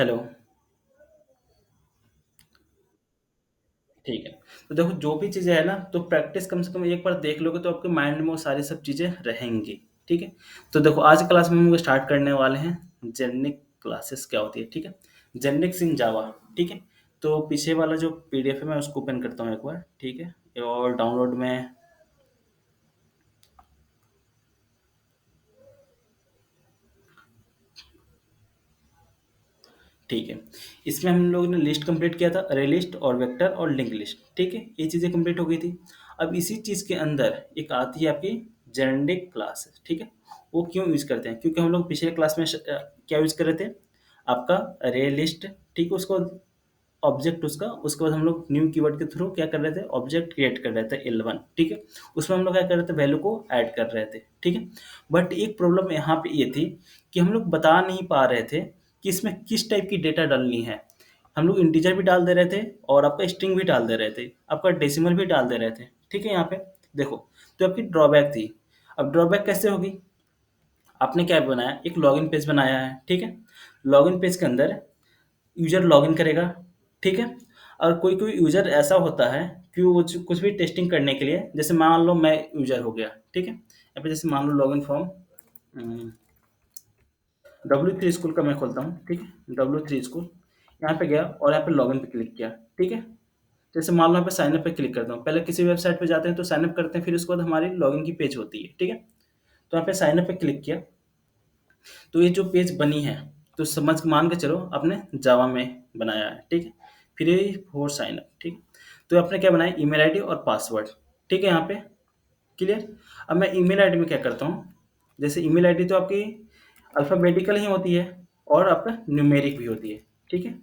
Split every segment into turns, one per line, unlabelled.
Hello. ठीक है। तो देखो जो भी चीज़ें हैं ना, तो प्रैक्टिस कम से कम एक बार देख लोगे तो आपके माइंड में वो सारी सब चीज़ें रहेंगी। ठीक है। तो देखो आज क्लास में हम लोग स्टार्ट करने वाले हैं जेनिक क्लासेस क्या होती है। ठीक है। जेनिक्स इन जावा। ठीक है। तो पीछे वाला जो पीडीएफ है मैं उसको ओपन करता हूँ एक बार। ठीक है। और डाउनलोड में। ठीक है। इसमें हम लोगों ने लिस्ट कंप्लीट किया था, अरे लिस्ट और वेक्टर और लिंक लिस्ट। ठीक है, ये चीज़ें कंप्लीट हो गई थी। अब इसी चीज़ के अंदर एक आती है आपकी जेनेरिक क्लास। ठीक है। वो क्यों यूज़ करते हैं? क्योंकि हम लोग पिछले क्लास में क्या यूज़ कर रहे थे? आपका अरे लिस्ट। ठीक है, उसको ऑब्जेक्ट उसके बाद हम लोग न्यू कीवर्ड के थ्रू क्या कर रहे थे? ऑब्जेक्ट क्रिएट कर रहे थे L1। ठीक है। उसमें हम लोग क्या कर रहे थे? वैल्यू को ऐड कर रहे थे। ठीक है। बट एक प्रॉब्लम यहाँ पे ये थी कि हम लोग बता नहीं पा रहे थे कि इसमें किस टाइप की डेटा डालनी है। हम लोग इंटीजर भी डाल दे रहे थे और आपका स्ट्रिंग भी डाल दे रहे थे, आपका डेसिमल भी डाल दे रहे थे। ठीक है। यहाँ पे देखो, तो आपकी ड्रॉबैक थी। अब ड्रॉबैक कैसे होगी? आपने क्या बनाया? एक लॉगिन पेज बनाया है। ठीक है। लॉगिन पेज के अंदर यूजर लॉगिन करेगा। ठीक है। और कोई कोई यूजर ऐसा होता है कि वो कुछ भी टेस्टिंग करने के लिए, जैसे मान लो मैं यूजर हो गया। ठीक है। यहाँ पे जैसे मान लो लॉगिन फॉर्म W3 स्कूल का मैं खोलता हूँ। ठीक है। W3 स्कूल, यहाँ पे गया और यहाँ पे लॉगिन पे क्लिक किया। ठीक है। जैसे मान लो यहाँ पे साइन अप पे क्लिक करता हूँ। पहले किसी वेबसाइट पे जाते हैं तो साइन अप करते हैं, फिर उसके बाद हमारी लॉगिन की पेज होती है। ठीक है। तो यहाँ पे साइन अप पे क्लिक किया, तो ये जो पेज बनी है, तो समझ मान के चलो आपने जावा में बनाया है। ठीक है। फिर ये फॉर साइन अप। ठीक है। तो आपने क्या बनाया? ईमेल आईडी और पासवर्ड। ठीक है। यहाँ पे क्लियर। अब मैं ईमेल आईडी में क्या करता हूँ? जैसे ईमेल आईडी तो आपकी अल्फ़ाबेटिकल ही होती है और आपका न्यूमेरिक भी होती है। ठीक है।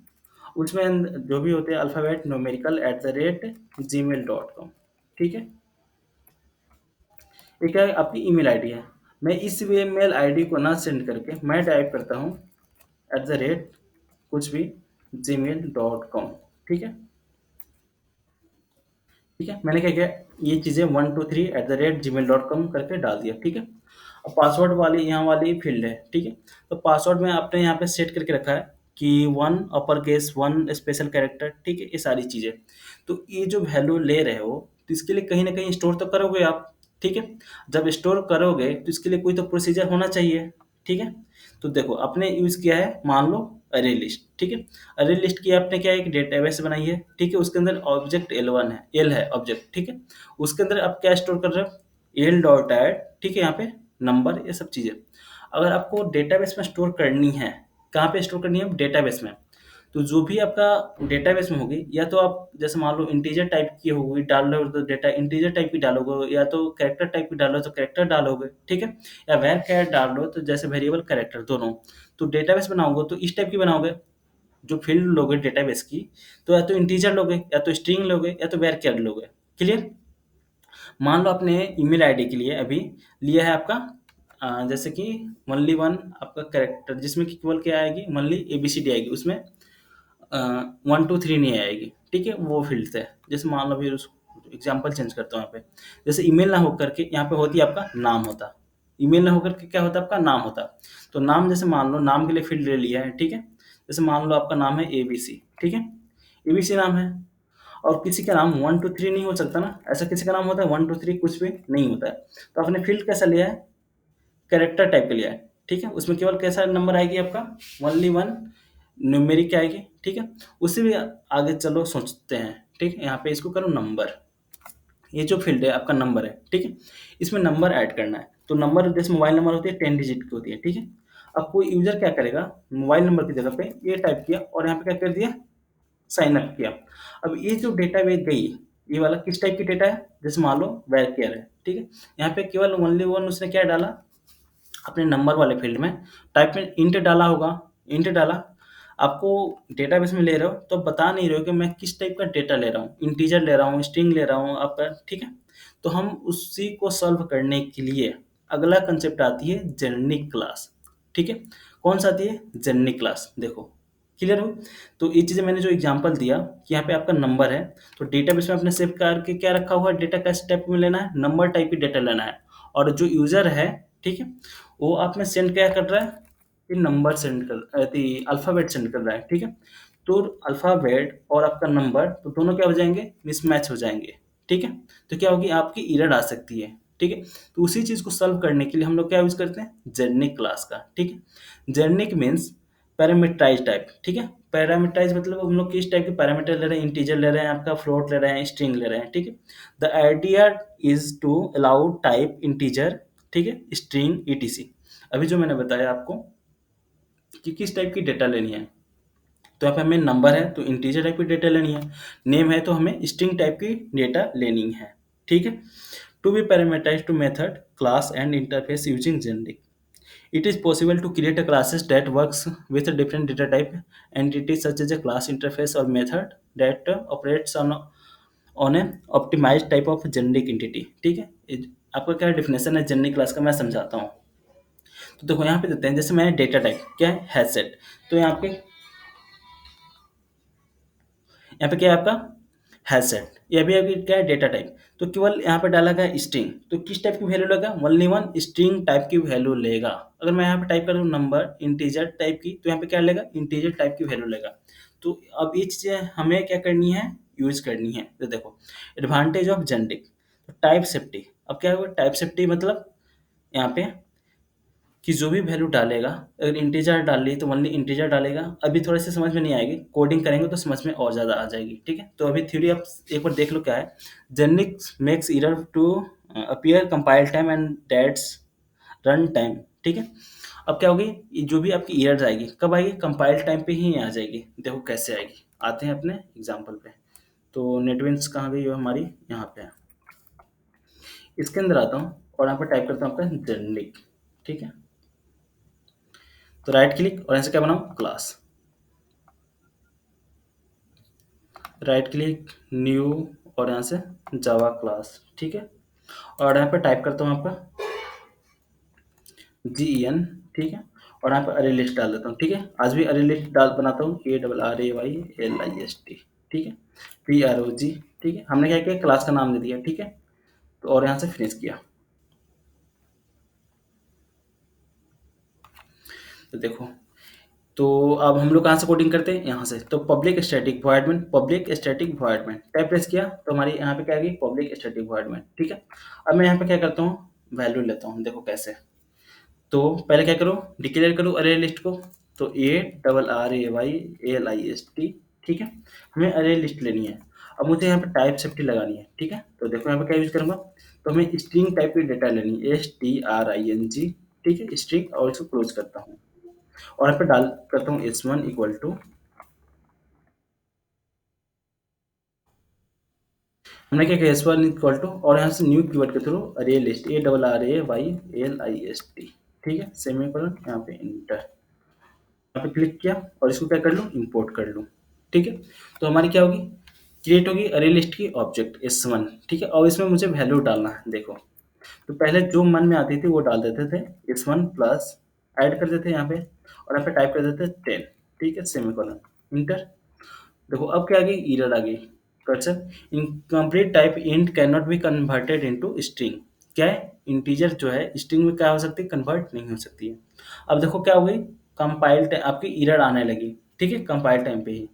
उसमें जो भी होते हैं अल्फ़ाबेट न्यूमेरिकल @gmail.com। ठीक है। ये क्या है? आपकी ईमेल आईडी है। मैं इस ईमेल आईडी को ना सेंड करके मैं टाइप करता हूँ कुछ भी gmail.com। ठीक है। ठीक है। मैंने क्या किया? ये चीज़ें 1 2 3 @gmail.com करके डाल दिया। ठीक है। अब पासवर्ड वाली यहाँ वाली फील्ड है। ठीक है। तो पासवर्ड में आपने यहाँ पे सेट करके रखा है कि 1 अपर केस 1 स्पेशल कैरेक्टर। ठीक है। ये सारी चीज़ें, तो ये जो वैल्यू ले रहे हो तो इसके लिए कहीं ना कहीं स्टोर तो करोगे आप। ठीक है। जब स्टोर करोगे तो इसके लिए कोई तो प्रोसीजर होना चाहिए। ठीक है। तो देखो आपने यूज़ किया है, मान लो अरे लिस्ट। ठीक है। अरे लिस्ट की आपने क्या है? एक डेटाबेस बनाई है। ठीक है। उसके अंदर ऑब्जेक्ट L1 है, एल है ऑब्जेक्ट। ठीक है। उसके अंदर आप क्या स्टोर कर रहे हो? L dot add. ठीक है। यहाँ पे नंबर, ये सब चीज़ें अगर आपको डेटाबेस में स्टोर करनी है, कहाँ पे स्टोर करनी है? डेटाबेस में। तो जो भी आपका डेटाबेस में होगी, या तो आप जैसे मान लो इंटीजर टाइप की होगी, डाल रहे हो तो डेटा इंटीजर टाइप की डालोगे, या तो कैरेक्टर टाइप की डालो तो कैरेक्टर डालोगे। ठीक है। या वैर कैर डाल लो तो जैसे वेरिएबल कैरेक्टर दोनों। तो डेटाबेस बनाओगे तो इस टाइप की बनाओगे। जो फील्ड लोगे डेटाबेस की, तो या तो इंटीजर लोगे, या तो स्ट्रिंग लोगे, या तो वेर कैर लोगे। क्लियर। मान लो आपने ईमेल आईडी के लिए अभी लिया है आपका जैसे कि ओनली वन आपका कैरेक्टर, जिसमें कि केवल क्या आएगी? ओनली एबीसीडी आएगी, उसमें 1 2 3 नहीं आएगी। ठीक है। वो फील्ड है। जैसे मान लो फिर उस एग्जाम्पल चेंज करता हूँ यहाँ पे। जैसे ईमेल ना होकर के यहाँ पे होती है आपका नाम होता। ईमेल ना होकर के क्या होता है? आपका नाम होता। तो नाम, जैसे मान लो नाम के लिए फील्ड ले लिया है। ठीक है। जैसे मान लो आपका नाम है एबीसी। ठीक है। एबीसी नाम है, और किसी का नाम 1 2 3 नहीं हो सकता ना। ऐसा किसी का नाम होता है 1 2 3 कुछ भी नहीं होता है। तो आपने फील्ड कैसा लिया है? कैरेक्टर टाइप का लिया है। ठीक है। उसमें केवल कैसा नंबर आएगी आपका? ओनली वन न्यूमेरिक आएगी। ठीक है। उससे भी आगे चलो सोचते हैं। ठीक है। यहाँ पे इसको करो नंबर। ये जो फील्ड है आपका नंबर है। ठीक है। इसमें नंबर ऐड करना है। तो नंबर जैसे मोबाइल नंबर होती है 10 डिजिट की होती है। ठीक है। अब कोई यूजर क्या करेगा? मोबाइल नंबर की जगह पे ये टाइप किया और यहाँ पे क्या कर दिया? साइन अप किया। अब ये जो डेटा बेस गई, ये वाला किस टाइप की डेटा है? जैसे मान लो वेर है। ठीक है। यहाँ पे केवल ओनली वन उसने क्या डाला? अपने नंबर वाले फील्ड में टाइप में इंट डाला होगा। इंट डाला। आपको डेटाबेस में ले रहे हो तो बता नहीं रहे हो कि मैं किस टाइप का डेटा ले रहा हूँ, इंटीजर ले रहा हूँ, स्ट्रिंग ले रहा हूँ आपका। ठीक है। तो हम उसी को सॉल्व करने के लिए अगला कंसेप्ट आती है जेनेरिक क्लास। ठीक है। कौन सा आती है? Generic class. देखो क्लियर हो? तो ये चीज़ें मैंने जो एग्जांपल दिया कि यहाँ पे आपका नंबर है, तो डेटाबेस में आपने सेव करके क्या रखा हुआ है? डेटा का टाइप में लेना है, नंबर टाइप की डेटा लेना है। और जो यूजर है, ठीक है, वो आप में सेंड क्या कर रहा है? ये नंबर सेंड कर अल्फ़ाबेट सेंड कर रहा है, ठीक है? तो अल्फ़ाबेट और आपका नंबर तो दोनों क्या हो जाएँगे? मिसमैच हो जाएँगे, ठीक है? तो क्या होगी आपकी एरर आ सकती है, ठीक है? तो उसी चीज़ को सॉल्व करने के लिए हम लोग क्या यूज़ करते हैं? जेनिक क्लास का, ठीक है? जेनिक मीन्स पैरामीटराइज़्ड टाइप, ठीक है? पैरामीटराइज़ मतलब हम लोग किस टाइप के पैरामीटर ले रहे हैं, इंटीजर ले रहे हैं, आपका फ्लोट ले रहे हैं, स्ट्रिंग ले रहे हैं, ठीक है? The idea is to allow type integer, ठीक है? String ETC. अभी जो मैंने बताया आपको कि किस टाइप की डेटा लेनी है। तो यहाँ पे हमें नंबर है तो इंटीजर टाइप की डेटा लेनी है, नेम है तो हमें स्ट्रिंग टाइप की डेटा लेनी है, ठीक है? To be parameterised to method, class and interface using generic, it is possible to create a classes that works with a different data type entities such as a class interface or method that operates on a optimized type of generic entity, ठीक है? आपका क्या definition है generic class का मैं समझाता हूँ। तो देखो यहाँ पे देते हैं जैसे मैंने डेटा टाइप क्या है हैशसेट, तो यहाँ पे क्या है आपका हैशसेट, ये भी आपकी क्या है डेटा टाइप, तो केवल यहाँ पे डाला गया है स्ट्रिंग, तो किस टाइप की वैल्यू लेगा? ओनली वन स्ट्रिंग टाइप की वैल्यू लेगा। अगर मैं यहाँ पे टाइप करूँ नंबर इंटीजर टाइप की, तो यहाँ पे क्या लेगा? इंटीजर टाइप की वैल्यू लेगा। तो अब ये चीज़ें हमें क्या करनी है? यूज करनी है। तो देखो advantage of generic, type safety. अब क्या होगा टाइप सेफ्टी मतलब यहाँ पे कि जो भी वैल्यू डालेगा, अगर इंटीजर डाल ली तो ओनली इंटीजर डालेगा। अभी थोड़े से समझ में नहीं आएगी, कोडिंग करेंगे तो समझ में और ज़्यादा आ जाएगी, ठीक है? तो अभी थ्योरी आप एक बार देख लो क्या है। Generic makes error to appear compile time and that's run time, ठीक है? अब क्या होगी? ये जो भी आपकी एरर आएगी कब आएगी? कंपाइल टाइम पे ही आ जाएगी। देखो कैसे आएगी, आते हैं अपने एग्जाम्पल पे। तो नेटविंस कहाँ गई? वो हमारी यहाँ पे है। इसके अंदर आता हूँ और यहाँ पर टाइप करता हूँ आपका जेनिक, ठीक है? तो राइट क्लिक और ऐसे क्या बनाऊँ? क्लास, राइट क्लिक न्यू और यहाँ से जावा क्लास, ठीक है? और यहाँ पे टाइप करता हूँ आपका GEN, ठीक है? और यहाँ पे अरे लिस्ट डाल देता हूँ, ठीक है? आज भी अरे लिस्ट डाल बनाता हूँ ARRAYLIST, ठीक है? PROG, ठीक है? हमने क्या किया? क्लास का नाम दे दिया, ठीक है? तो और यहाँ से फिनिश किया। तो देखो, तो अब हम लोग कहाँ से कोडिंग करते हैं? यहाँ से। तो public static void main, public static void main tab press किया तो हमारी यहाँ पे क्या आ गई? पब्लिक स्टैटिक वॉइड मेन, ठीक है? अब मैं यहाँ पे क्या करता हूँ? वैल्यू लेता हूँ, देखो कैसे। तो पहले क्या करो? डिक्लेयर करो अरे लिस्ट को। तो ARRAYLIST, ठीक है? हमें अरे लिस्ट लेनी है। अब मुझे यहाँ पे टाइप सेफ्टी लगानी है, ठीक है? तो देखो यहाँ पे क्या यूज करूँगा? तो हमें स्ट्रिंग टाइप की डेटा लेनी है, STRING, ठीक है? स्ट्रिंग, और इसको क्लोज करता हूँ और यहाँ पे डाल करता हूँ S1 इक्वल टू, हमने क्या किया? S1 इक्वल टू और यहाँ से न्यू कीवर्ड के थ्रू अरे लिस्ट ARRAYLIST, ठीक है? सेमीकोलन, यहाँ पे इंटर, यहाँ पे क्लिक किया और इसको क्या कर लूँ? इंपोर्ट कर लूँ, ठीक है? तो हमारी क्या होगी? क्रिएट होगी अरे लिस्ट की ऑब्जेक्ट S1, ठीक है? और इसमें मुझे वैल्यू डालना है, देखो। तो पहले जो मन में आती थी वो डाल देते थे, S1 प्लस ऐड कर देते यहाँ पे और यहाँ पे टाइप कर देते 10, ठीक है? Semicolon, inter. देखो अब क्या आ गई? एरर आ गई। Cursor incomplete type int can not be converted into string, क्या है? इंटीजर जो है स्ट्रिंग में क्या हो सकती है? कन्वर्ट नहीं हो सकती है। अब देखो क्या हो गई? कंपाइल टाइम आपकी एरर आने लगी, ठीक है? कंपाइल टाइम पे ही।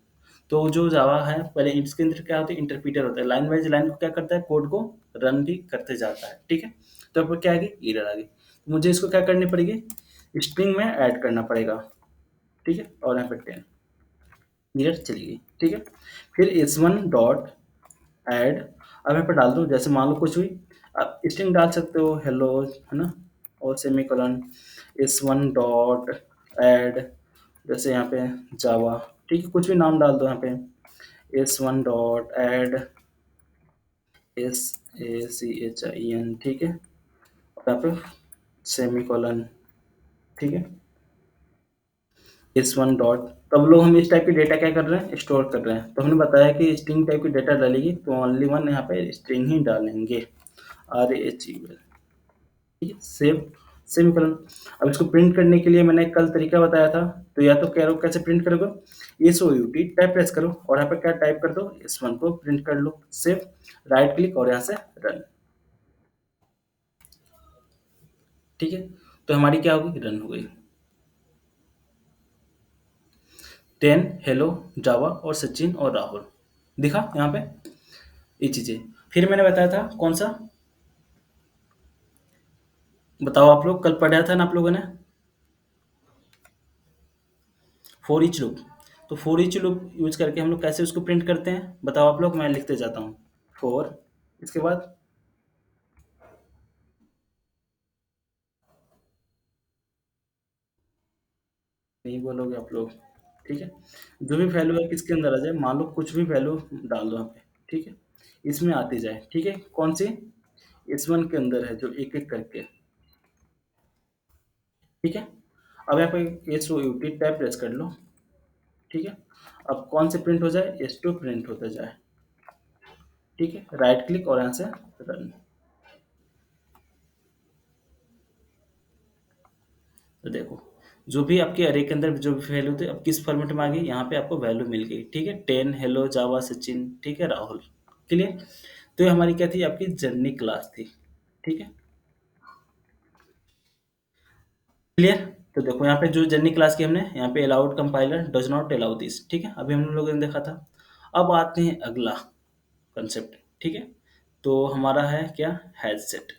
तो जो जावा है पहले इसके अंदर क्या होता है? इंटरप्रीटर होता है, लाइन वाइज लाइन को क्या करता है? कोड को रन भी करते जाता है, ठीक है? तो अब क्या आ गई? एरर आ गई। तो मुझे इसको क्या करनी पड़ेगी? स्ट्रिंग में ऐड करना पड़ेगा, ठीक है? और यहाँ पे 10 एरर चली गई, ठीक है? फिर S1 डॉट ऐड, अब यहाँ पे डाल दो जैसे मान लो कुछ भी आप स्ट्रिंग डाल सकते हो, हेलो, है ना? और सेमीकोलन S1 डॉट ऐड, जैसे यहाँ पे जावा, ठीक है? कुछ भी नाम डाल दो यहाँ पे S1 डॉट ऐड SACHIN, ठीक है? और यहाँ पे सेमीकोलन, ठीक है? S1 डॉट, तब लोग हम इस टाइप की डेटा क्या कर रहे हैं? स्टोर कर रहे हैं। तो हमने बताया कि स्ट्रिंग टाइप की डेटा डालेगी तो ओनली वन यहाँ पे स्ट्रिंग ही डालेंगे, RHEL, ठीक है? Save, semicolon. अब इसको प्रिंट करने के लिए मैंने कल तरीका बताया था, तो या तो कह रो कैसे प्रिंट करोगे? SOUT टाइप प्रेस करो और यहाँ पे क्या टाइप कर दो? S1 को प्रिंट कर लो, सेव, राइट क्लिक और यहाँ से रन, ठीक है? तो हमारी क्या होगी? रन हो गई। टेन, हेलो, जावा और सचिन और राहुल। दिखा यहाँ पे ये चीज़ें। फिर मैंने बताया था कौन सा, बताओ आप लोग, कल पढ़ा था ना आप लोगों ने, फॉर ईच लूप। तो फॉर ईच लूप यूज करके हम लोग कैसे उसको प्रिंट करते हैं, बताओ आप लोग, मैं लिखते जाता हूँ। फॉर, इसके बाद नहीं बोलोगे आप लोग, ठीक है। जो भी वैल्यू है किसके अंदर आ जाए, मान लो कुछ भी वैल्यू डाल दो यहाँ पे, ठीक है, इसमें आती जाए, ठीक है। कौन सी, इस वन के अंदर है जो एक एक करके, ठीक है। अब यहाँ पे S O U T tab press कर लो, ठीक है। अब कौन से प्रिंट हो जाए, एस टू प्रिंट होता जाए, ठीक है। राइट क्लिक और यहाँ से रन। तो देखो, जो भी आपके अरे के अंदर जो भी वैल्यू थे अब किस फॉर्मेट में आ गई, यहाँ पे आपको वैल्यू मिल गई, ठीक है। टेन, हेलो, जावा, सचिन, ठीक है, राहुल। क्लियर। तो ये हमारी क्या थी, आपकी जर्नी क्लास थी, ठीक है। क्लियर। तो देखो यहाँ पे जो जर्नी क्लास की हमने यहाँ पे allowed compiler does not allow this, ठीक है, अभी हम लोगों ने देखा था। अब आते हैं अगला कंसेप्ट, ठीक है। तो हमारा है क्या, हैज सेट।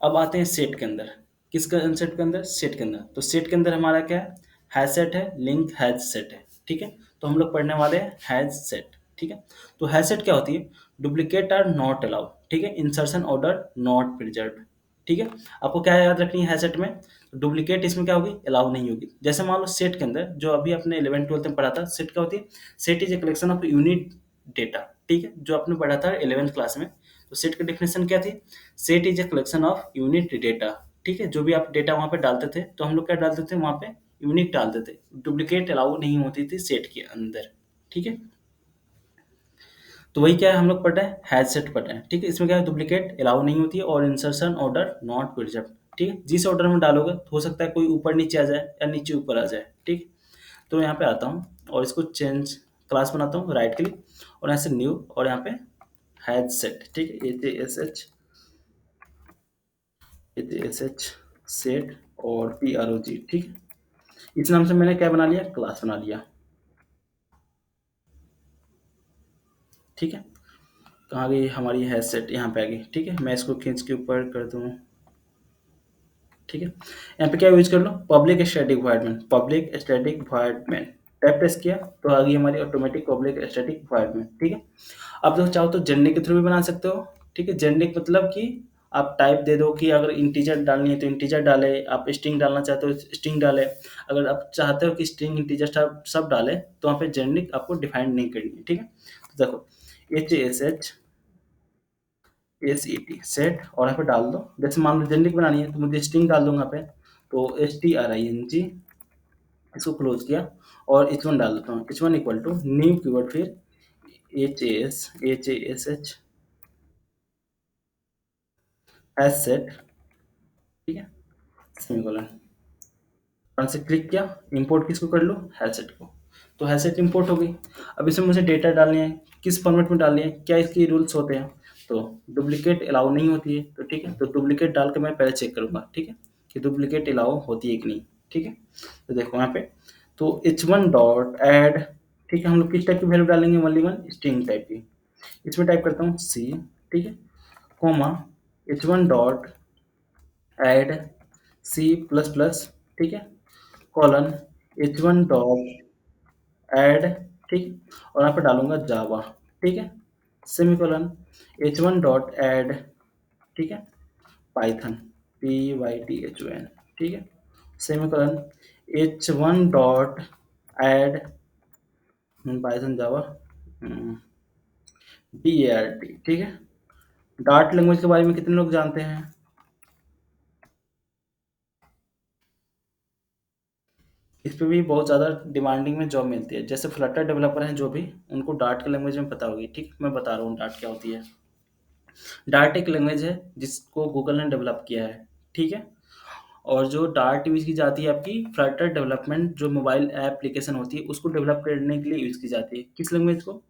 अब आते हैं सेट के अंदर, किस कंसेप्ट के अंदर, सेट के अंदर। तो सेट के अंदर हमारा क्या है, हैज सेट है, लिंक हैज सेट है, ठीक है। तो हम लोग पढ़ने वाले हैं हैज सेट, ठीक है। तो हैज सेट क्या होती है, डुप्लीकेट आर नॉट अलाउड, ठीक है, इंसर्शन ऑर्डर नॉट प्रिजर्व, ठीक है। आपको क्या याद रखनी है हैज सेट में, डुप्लीकेट इसमें क्या होगी, अलाउ नहीं होगी। जैसे मान लो सेट के अंदर जो अभी आपने 11 12 में पढ़ा था, सेट क्या होती है, set is a collection of unique data, ठीक है, जो आपने पढ़ा था 11th क्लास में। तो सेट की डेफिनेशन क्या थी, set is a collection of unit data, ठीक है। जो भी आप डेटा वहाँ पे डालते थे तो हम लोग क्या डालते थे वहाँ पे, यूनिक डालते थे, डुप्लीकेट अलाउ नहीं होती थी सेट के अंदर, ठीक है। तो वही क्या है, हम लोग पढ़ रहे हैं हैज सेट पढ़ रहे हैं, ठीक है। इसमें क्या है, डुप्लीकेट अलाउ नहीं होती है और इंसर्शन ऑर्डर नॉट प्रिजर्व, ठीक है। जिस ऑर्डर में डालोगे तो हो सकता है कोई ऊपर नीचे आ जाए या नीचे ऊपर आ जाए, ठीक। तो यहाँ पे आता हूँ और इसको चेंज क्लास बनाता हूँ, राइट क्लिक और यहाँ से न्यू और यहाँ पे हैज सेट, ठीक है, एच सेट और PROG, ठीक है। इस नाम से मैंने क्या बना लिया, क्लास बना लिया, ठीक है। कहाँ गई हमारी हैश सेट, यहाँ पे आ गई, ठीक है। मैं इसको खींच के ऊपर कर दूँ, ठीक है। यहाँ पे क्या यूज कर लो, public static environment, public static environment, tab press किया तो आ गई हमारी ऑटोमेटिक पब्लिक स्टैटिक environment, ठीक है। आप लोग चाहो तो जेनेरिक के थ्रू भी बना सकते हो, ठीक है। जेनेरिक मतलब कि आप टाइप दे दो कि अगर इंटीजर डालनी है तो इंटीजर डाले, आप स्ट्रिंग डालना चाहते हो स्ट्रिंग डाले, अगर आप चाहते हो कि स्ट्रिंग इंटीजर सब डाले तो वहाँ पे जेनेरिक आपको डिफाइन नहीं करनी है, ठीक है। तो देखो HASH सेट और यहाँ पे डाल दो, जैसे मान लो जेनेरिक बनानी है तो मुझे स्ट्रिंग डाल दूंगा यहाँ पे, तो STRING, इसको क्लोज किया और H1 डाल देता हूँ, H1 equal to new keyword, फिर HASH हैश सेट, ठीक है, सेमीकोलन, और से क्लिक किया, इंपोर्ट किसको कर लो, हैश सेट को। तो हैश सेट इंपोर्ट हो गई। अब इसमें मुझे डेटा डालनी है, किस फॉर्मेट में डालनी है, क्या इसके रूल्स होते हैं, तो डुप्लीकेट अलाउ नहीं होती है, तो ठीक है, तो डुप्लीकेट डाल के मैं पहले चेक करूंगा, ठीक है, कि डुप्लीकेट अलाउ होती है कि नहीं, ठीक है। तो देखो यहाँ पे, तो H1 डॉट एड, ठीक है, हम लोग किस टाइप की वैल्यू डालेंगे, ओनली वन स्ट्रिंग टाइप की। इसमें टाइप करता हूँ सी, ठीक है, coma H1 dot add C++, ठीक है, कॉलन H1 डॉट एड, ठीक, और यहाँ पे डालूंगा जावा, ठीक है, सेमीकोलन H1 डॉट एड, ठीक है, पाइथन PYTHON, ठीक है, semicolon H1 dot add Python Java DART, ठीक है। डार्ट लैंग्वेज के बारे में कितने लोग जानते हैं, इस पे भी बहुत ज़्यादा डिमांडिंग में जॉब मिलती है। जैसे फ्लटर डेवलपर हैं जो भी, उनको डार्ट की लैंग्वेज में पता होगी, ठीक, मैं बता रहा हूँ डार्ट क्या होती है। डार्ट एक लैंग्वेज है जिसको गूगल ने डेवलप किया है, ठीक है। और जो डार्ट यूज़ की जाती है आपकी फ्लटर डेवलपमेंट, जो मोबाइल एप्लीकेशन होती है उसको डेवलप करने के लिए यूज़ की जाती है, किस लैंग्वेज को,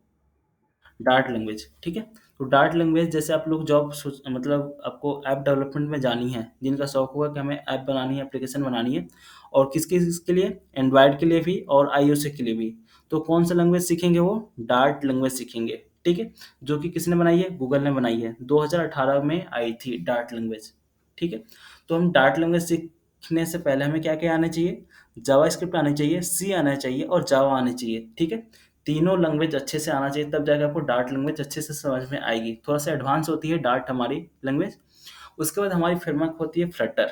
डार्ट लैंग्वेज, ठीक है। तो डार्ट लैंग्वेज जैसे आप लोग जॉब मतलब आपको ऐप डेवलपमेंट में जानी है, जिनका शौक होगा कि हमें ऐप बनानी है, एप्लीकेशन बनानी है, और किसके लिए, एंड्रॉयड के लिए भी और आईओएस के लिए भी। तो कौन सा लैंग्वेज सीखेंगे, वो डार्ट लैंग्वेज सीखेंगे, ठीक है। जो कि किसने बनाई है, गूगल ने बनाई है, 2018 में आई थी डार्ट लैंग्वेज, ठीक है। तो हम डार्ट लैंग्वेज सीखने से पहले हमें क्या क्या आना चाहिए, जावास्क्रिप्ट आनी चाहिए, सी आना चाहिए और जावा आनी चाहिए, ठीक है। तीनों लैंग्वेज अच्छे से आना चाहिए, तब जाके आपको डार्ट लैंग्वेज अच्छे से समझ में आएगी। थोड़ा सा एडवांस होती है डार्ट हमारी लैंग्वेज। उसके बाद हमारी फ्रेमवर्क होती है फ्लटर,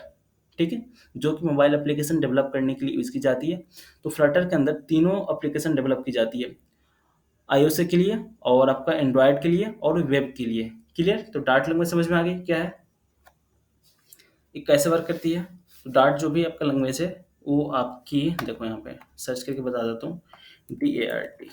ठीक है, जो कि मोबाइल एप्लीकेशन डेवलप करने के लिए यूज़ की जाती है। तो फ्लटर के अंदर तीनों एप्लीकेशन डेवलप की जाती है, आईओएस के लिए और आपका एंड्रॉयड के लिए और वेब के लिए। क्लियर? तो डार्ट लैंग्वेज समझ में आ गई क्या है, ये कैसे वर्क करती है। तो डार्ट जो भी आपका लैंग्वेज है, वो आपकी, देखो यहाँ पे सर्च करके बता देता हूँ, DART।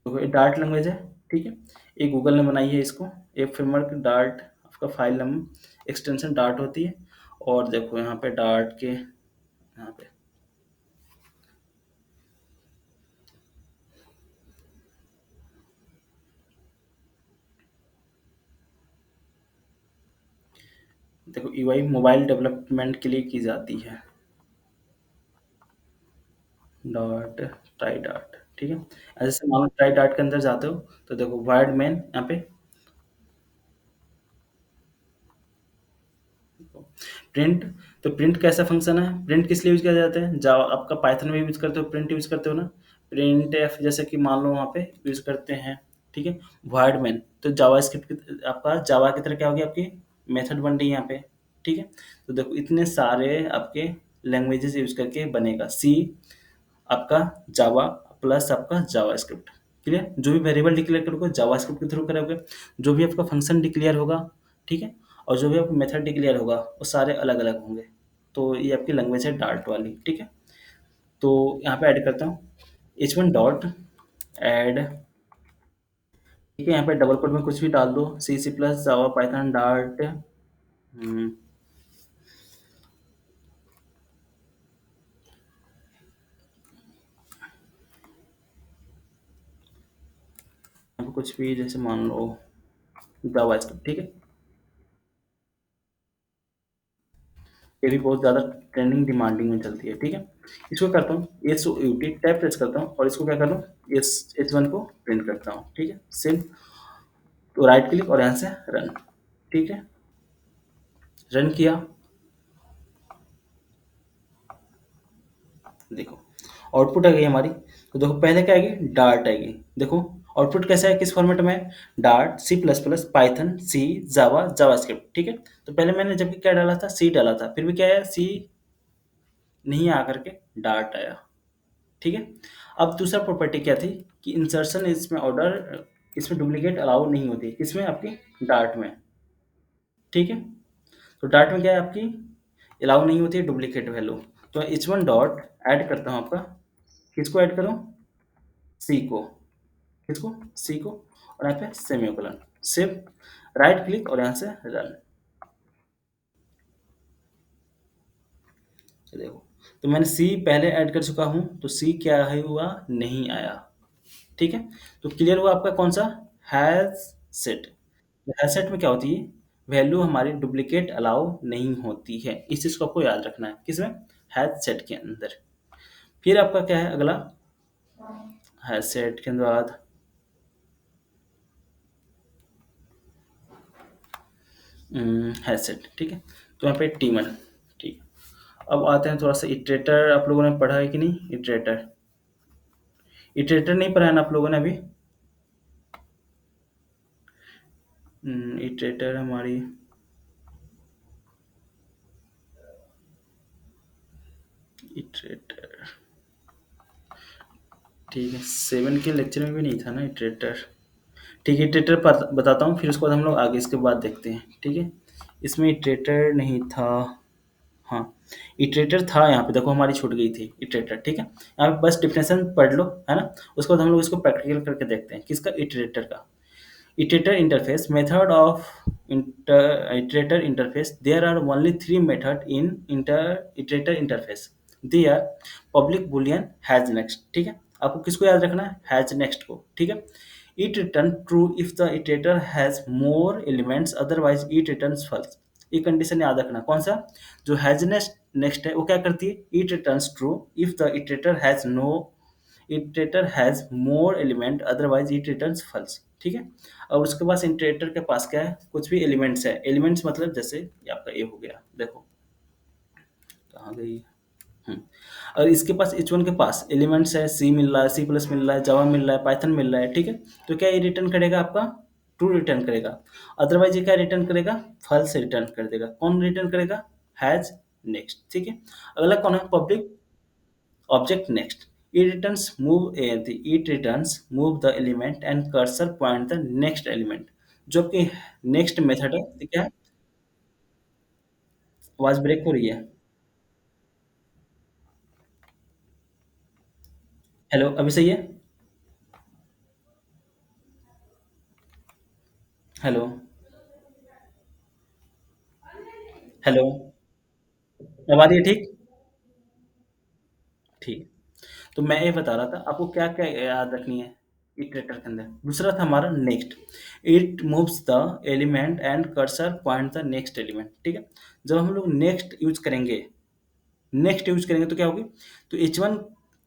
तो ये डार्ट लैंग्वेज है, ठीक है। ये गूगल ने बनाई है इसको, ये फ्रेमवर्क डार्ट, आपका फाइल नाम एक्सटेंशन डार्ट होती है। और देखो यहाँ पे डार्ट के यहाँ पे देखो, यूआई मोबाइल डेवलपमेंट के लिए की जाती है, डॉट ट्राई डार्ट, ठीक है। ऐसे मान लो ट्राई डार्ट के अंदर जाते हो, तो देखो वायर्ड मैन यहाँ पे प्रिंट। तो प्रिंट कैसा फंक्शन है, प्रिंट किस लिए यूज किया जाता है, जावा आपका पाइथन में यूज करते हो, प्रिंट यूज करते हो ना, प्रिंट एफ जैसे कि मान लो वहाँ पे यूज करते हैं, ठीक है। वायर्ड मैन तो जावा स्क्रिप्ट आपका जावा की तरह क्या होगी, आपकी मेथड बन रही है यहाँ पे, ठीक है। तो देखो इतने सारे आपके लैंग्वेजेस यूज करके बनेगा सी, आपका जावा प्लस आपका जावास्क्रिप्ट। क्लियर? जो भी वेरिएबल डिक्लेयर करोगे जावास्क्रिप्ट के थ्रू करोगे, जो भी आपका फंक्शन डिक्लेयर होगा, ठीक है, और जो भी आपका मेथड डिक्लेयर होगा वो सारे अलग अलग होंगे। तो ये आपकी लैंग्वेज है डार्ट वाली, ठीक है। तो यहाँ पे ऐड करता हूँ h1 डॉट ऐड, ठीक है। यहाँ पे डबल कोट में कुछ भी डाल दो, C C plus Java Python Dart, यहाँ पे कुछ भी जैसे मान लो जावास्क्रिप्ट, ठीक है। ये भी बहुत ज़्यादा ट्रेंडिंग डिमांडिंग में चलती है, ठीक है। इसको करता हूँ S O U T tab press करता हूँ और इसको क्या कर लूँ, एस H1 को प्रिंट करता हूँ, ठीक है। सेव, तो राइट क्लिक और यहाँ से रन, ठीक है। रन किया, देखो आउटपुट आ गई हमारी। तो देखो पहले क्या आएगी, डार्ट आएगी। देखो आउटपुट कैसा है, किस फॉर्मेट में है, Dart C plus plus Python C Java JavaScript, ठीक है। तो पहले मैंने जब क्या डाला था, सी डाला था, फिर भी क्या आया, सी नहीं आ करके डार्ट आया, ठीक है। अब दूसरा प्रॉपर्टी क्या थी कि इंसर्शन इसमें ऑर्डर, इसमें डुप्लीकेट अलाउ नहीं होती, किसमें, आपकी डार्ट में, ठीक है। तो डार्ट में क्या है, आपकी अलाउ नहीं होती है डुप्लीकेट वैल्यू। तो H1 डॉट ऐड करता हूँ आपका, किसको ऐड करूँ, सी को, किसको, सी को, और यहाँ पे सेमीकोलन, सेव, राइट क्लिक और यहाँ से रन। देखो, तो मैंने सी पहले ऐड कर चुका हूँ, तो सी क्या है हुआ, नहीं आया, ठीक है। तो क्लियर हुआ आपका कौन सा, हैज सेट। हैज सेट में क्या होती है, वैल्यू हमारी डुप्लीकेट अलाउ नहीं होती है, इस चीज़ को आपको याद रखना है, किसमें, हैज सेट के अंदर। फिर आपका क्या है अगला, हैज सेट के बाद हैज सेट, ठीक है। तो यहाँ पे टीमन, ठीक है। अब आते हैं थोड़ा सा इटरेटर, आप लोगों ने पढ़ा है कि नहीं, इटरेटर, इटरेटर नहीं पढ़ा है ना आप लोगों ने अभी। इटरेटर हमारी, इटरेटर, ठीक है, 7 के लेक्चर में भी नहीं था ना इटरेटर। ठीक है, इटरेटर बताता हूँ, फिर उसके बाद हम लोग आगे इसके बाद देखते हैं, ठीक है। इसमें इटरेटर नहीं था, हाँ, इटरेटर था, यहाँ पे देखो हमारी छूट गई थी इटरेटर, ठीक है। यहाँ पे बस डिफिनेशन पढ़ लो, है ना। उसके बाद हम लोग इसको प्रैक्टिकल करके देखते हैं, किसका, इटरेटर का। Iterator interface method of iterator interface, there are only three methods in iterator interface. They are public boolean has next, ठीक है। आपको किसको याद रखना है, has next को, ठीक है। It return true if the iterator has more elements, otherwise it returns false. ये कंडीशन याद रखना। कौन सा? जो हैज नेक्स्ट नेक्स्ट है वो क्या करती है? It returns true if the iterator has no iterator has more element, otherwise it returns false. ठीक है। अब उसके पास इटरेटर के पास क्या है? कुछ भी एलिमेंट्स है। एलिमेंट्स मतलब जैसे ये आपका ए हो गया, देखो कहाँ गई। हम्म। और इसके पास H1 के पास एलिमेंट्स है, सी मिल रहा है, सी प्लस मिल रहा है, जावा मिल रहा है, पाइथन मिल रहा है। ठीक है। तो क्या ये रिटर्न करेगा? आपका ट्रू रिटर्न करेगा। अदरवाइज ये क्या रिटर्न करेगा? फॉल्स रिटर्न कर देगा। कौन रिटर्न करेगा? Has next. ठीक है। अगला कौन है? Public object next. It returns move the element and cursor point the next element. जो कि नेक्स्ट मेथड है, तो क्या है? आवाज ब्रेक हो रही है। हेलो, अभी सही है? हेलो। हेलो। अब आ रही है? ठीक। ठीक। तो मैं ये बता रहा था आपको क्या क्या याद रखनी है इटरेटर के अंदर। दूसरा था हमारा next. It moves the element and cursor point the next element. ठीक है। जब हम लोग नेक्स्ट यूज करेंगे तो क्या होगी? तो H1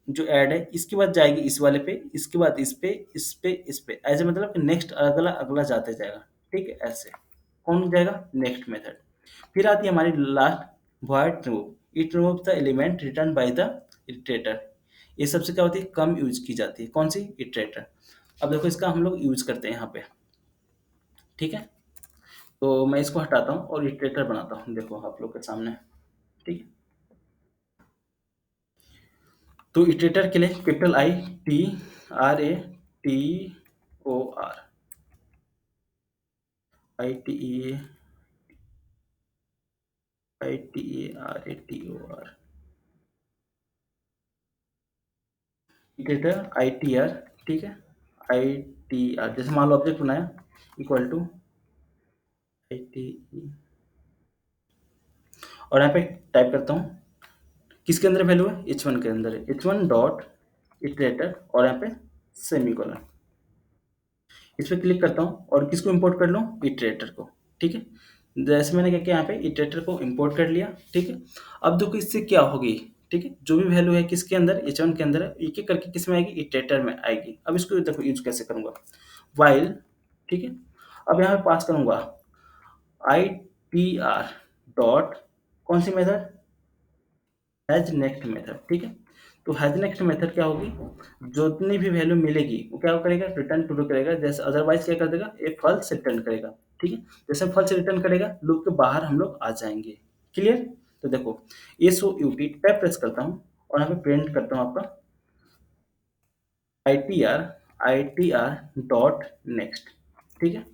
जो ऐड है इसके बाद जाएगी इस वाले पे, इसके बाद इस पे, इस पे, इस पे, ऐसे मतलब कि नेक्स्ट अगला अगला जाते जाएगा। ठीक है, ऐसे। कौन जाएगा? Next method. फिर आती है हमारी last, void remove। It remove the element return by the iterator. ये सबसे क्या होती है? कम यूज की जाती है। कौन सी? इटरेटर। अब देखो इसका हम लोग यूज करते हैं यहाँ पे। ठीक है। तो मैं इसको हटाता हूँ और इटरेटर बनाता हूँ, देखो आप लोग के सामने। ठीक है। तो इटरेटर के लिए capital ITRATOR, ITE ITARATOR, iterator ITR। ठीक है। ITR जैसे मान लो ऑब्जेक्ट बनाया, इक्वल टू ITE, और यहाँ पे टाइप करता हूँ। किसके अंदर वैल्यू है? H1 के अंदर है। H1 डॉट इटरेटर और यहाँ पे सेमीकोलन। इस पे क्लिक करता हूँ और किसको इंपोर्ट कर लूँ? इटरेटर को। ठीक है। जैसे मैंने क्या किया, यहाँ पे इटरेटर को इंपोर्ट कर लिया। ठीक है। अब देखो इससे क्या होगी। ठीक है। जो भी वैल्यू है किसके अंदर? H1 के अंदर है। एक एक करके किस में आएगी? इटरेटर में आएगी। अब इसको देखो यूज कैसे करूंगा। वाइल। ठीक है। अब यहाँ पे पास करूंगा ITR डॉट, कौन सी मेथड? Has next method. ठीक है। तो हैज नेक्स्ट मेथड क्या होगी? जितनी भी वैल्यू मिलेगी वो क्या करेगा? रिटर्न ट्रू करेगा। जैसे अदरवाइज क्या कर देगा? एक फॉल्स रिटर्न करेगा। ठीक है। जैसे फॉल्स रिटर्न करेगा, लूप के बाहर हम लोग आ जाएंगे। क्लियर? तो देखो SOUT टैब प्रेस करता हूँ और यहाँ पे प्रिंट करता हूँ आपका ITR डॉट नेक्स्ट। ठीक है।